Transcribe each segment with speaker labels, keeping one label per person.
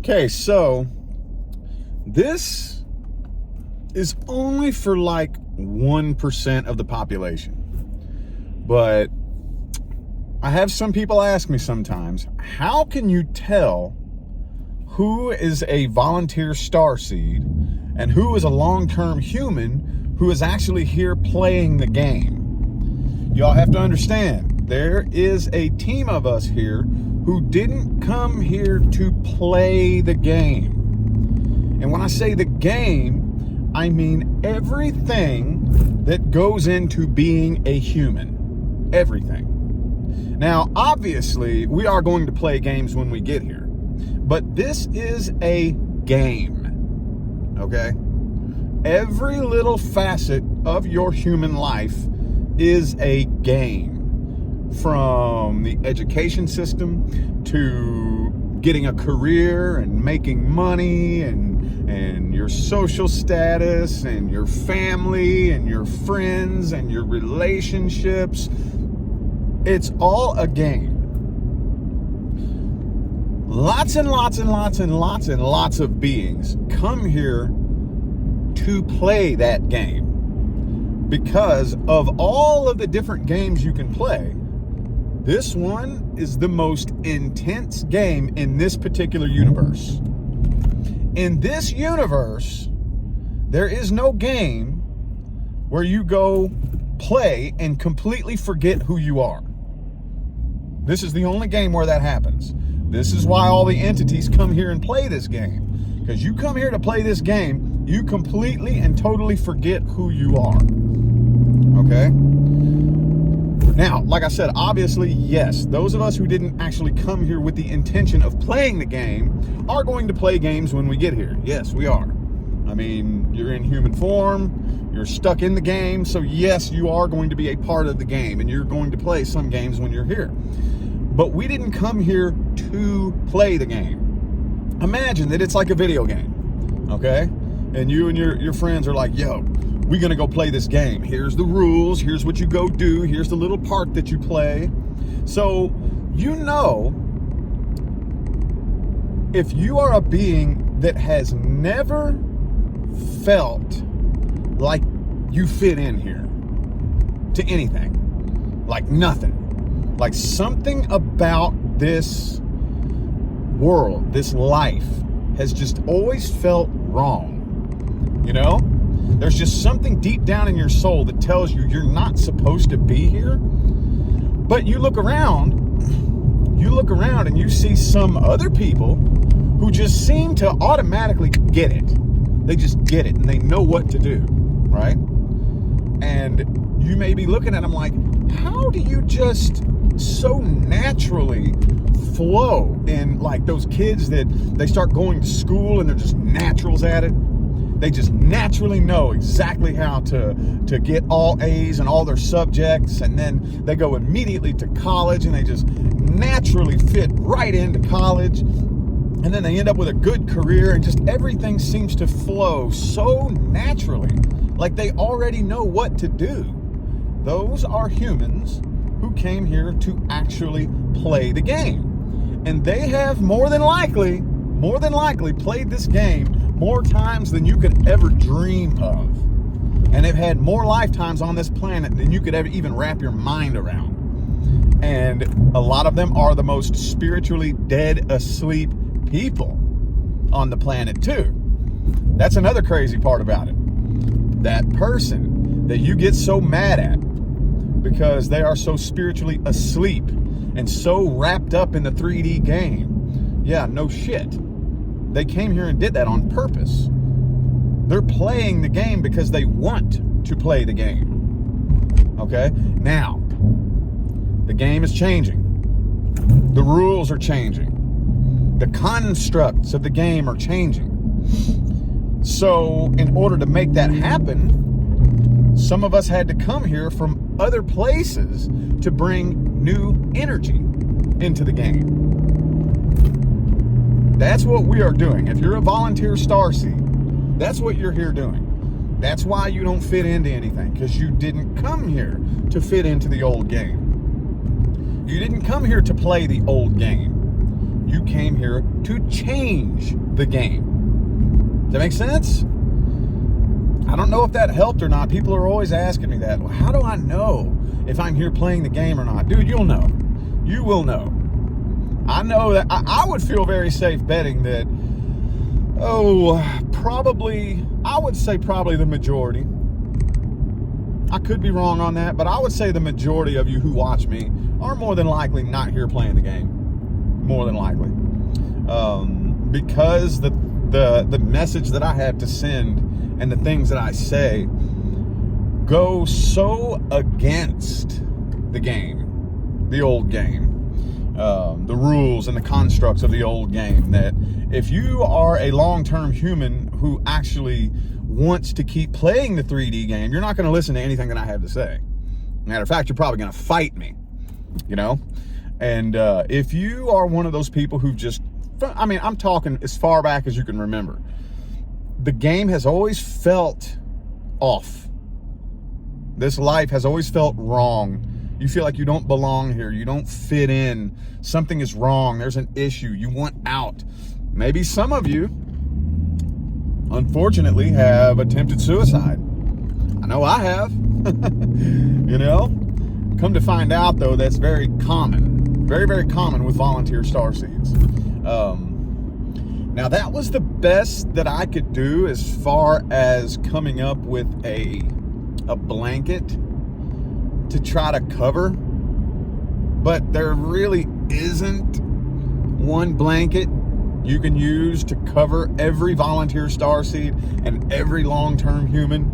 Speaker 1: Okay, so this is only for like 1% of the population. But I have some people ask me sometimes, how can you tell who is a volunteer starseed and who is a long-term human who is actually here playing the game? Y'all have to understand, there is a team of us here who didn't come here to play the game. And when I say the game, I mean everything that goes into being a human. Everything. Now, obviously, we are going to play games when we get here. But this is a game. Okay? Every little facet of your human life is a game. From the education system to getting a career and making money and your social status and your family and your friends and your relationships. It's all a game. Lots and lots and lots and lots and lots of beings come here to play that game. Because of all of the different games you can play, this one is the most intense game in this particular universe. In this universe, there is no game where you go play and completely forget who you are. This is the only game where that happens. This is why all the entities come here and play this game. Because you come here to play this game, you completely and totally forget who you are. Okay? Now, like I said, obviously, yes, those of us who didn't actually come here with the intention of playing the game are going to play games when we get here. Yes, we are. I mean, you're in human form, you're stuck in the game, so yes, you are going to be a part of the game, and you're going to play some games when you're here. But we didn't come here to play the game. Imagine that it's like a video game, okay? And you and your friends are like, yo, we're going to go play this game. Here's the rules. Here's what you go do. Here's the little part that you play. So, you know, if you are a being that has never felt like you fit in here to anything, like nothing, like something about this world, this life has just always felt wrong, you know? There's just something deep down in your soul that tells you you're not supposed to be here. But you look around and you see some other people who just seem to automatically get it. They just get it and they know what to do, right? And you may be looking at them like, how do you just so naturally flow in, like those kids that they start going to school and they're just naturals at it? They just naturally know exactly how to get all A's in all their subjects, and then they go immediately to college and they just naturally fit right into college, and then they end up with a good career, and just everything seems to flow so naturally, like they already know what to do. Those are humans who came here to actually play the game. And they have more than likely played this game more times than you could ever dream of. And they've had more lifetimes on this planet than you could ever even wrap your mind around. And a lot of them are the most spiritually dead asleep people on the planet too. That's another crazy part about it. That person that you get so mad at because they are so spiritually asleep and so wrapped up in the 3D game. Yeah, no shit. They came here and did that on purpose. They're playing the game because they want to play the game. Okay? Now, the game is changing. The rules are changing. The constructs of the game are changing. So, in order to make that happen, some of us had to come here from other places to bring new energy into the game. That's what we are doing. If you're a volunteer starseed, that's what you're here doing. That's why you don't fit into anything, because you didn't come here to fit into the old game. You didn't come here to play the old game. You came here to change the game. Does that make sense? I don't know if that helped or not. People are always asking me that. Well, how do I know if I'm here playing the game or not? Dude, you'll know. You will know. I know that I would feel very safe betting that, I would say probably the majority. I could be wrong on that, but I would say the majority of you who watch me are more than likely not here playing the game. More than likely. Because the message that I have to send and the things that I say go so against the game, the old game, the rules and the constructs of the old game, that if you are a long-term human who actually wants to keep playing the 3D game, you're not going to listen to anything that I have to say. Matter of fact, you're probably going to fight me, you know? And if you are one of those people who just, I'm talking as far back as you can remember, the game has always felt off. This life has always felt wrong. You feel like you don't belong here. You don't fit in. Something is wrong. There's an issue. You want out. Maybe some of you, unfortunately, have attempted suicide. I know I have. You know? Come to find out, though, that's very common. Very, very common with volunteer starseeds. Now, that was the best that I could do as far as coming up with a blanket to try to cover. But there really isn't one blanket you can use to cover every volunteer starseed and every long-term human.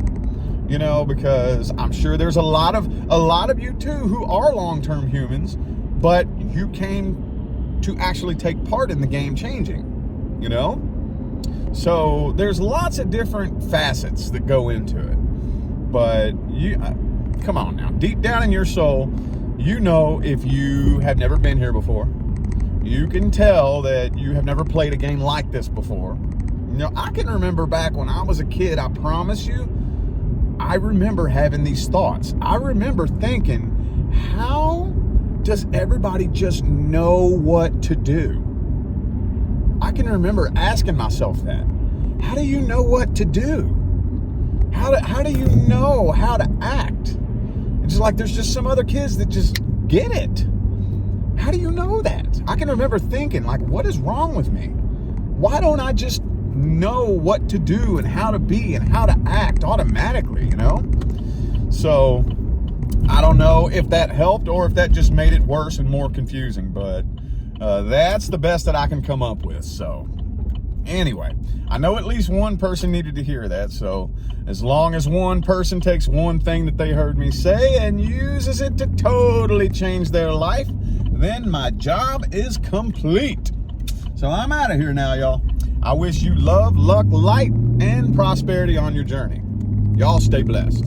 Speaker 1: You know, because I'm sure there's a lot of you too who are long-term humans, but you came to actually take part in the game changing, you know? So there's lots of different facets that go into it. But you, come on now, deep down in your soul, you know, if you have never been here before, you can tell that you have never played a game like this before. You know, I can remember back when I was a kid, I promise you, I remember having these thoughts. I remember thinking, how does everybody just know what to do? I can remember asking myself that. How do you know what to do? How do you know how to act? It's just like there's just some other kids that just get it. How do you know that? I can remember thinking, like, what is wrong with me? Why don't I just know what to do and how to be and how to act automatically, you know? So I don't know if that helped or if that just made it worse and more confusing, but that's the best that I can come up with. So anyway, I know at least one person needed to hear that. So as long as one person takes one thing that they heard me say and uses it to totally change their life, then my job is complete. So I'm out of here now, y'all. I wish you love, luck, light, and prosperity on your journey. Y'all stay blessed.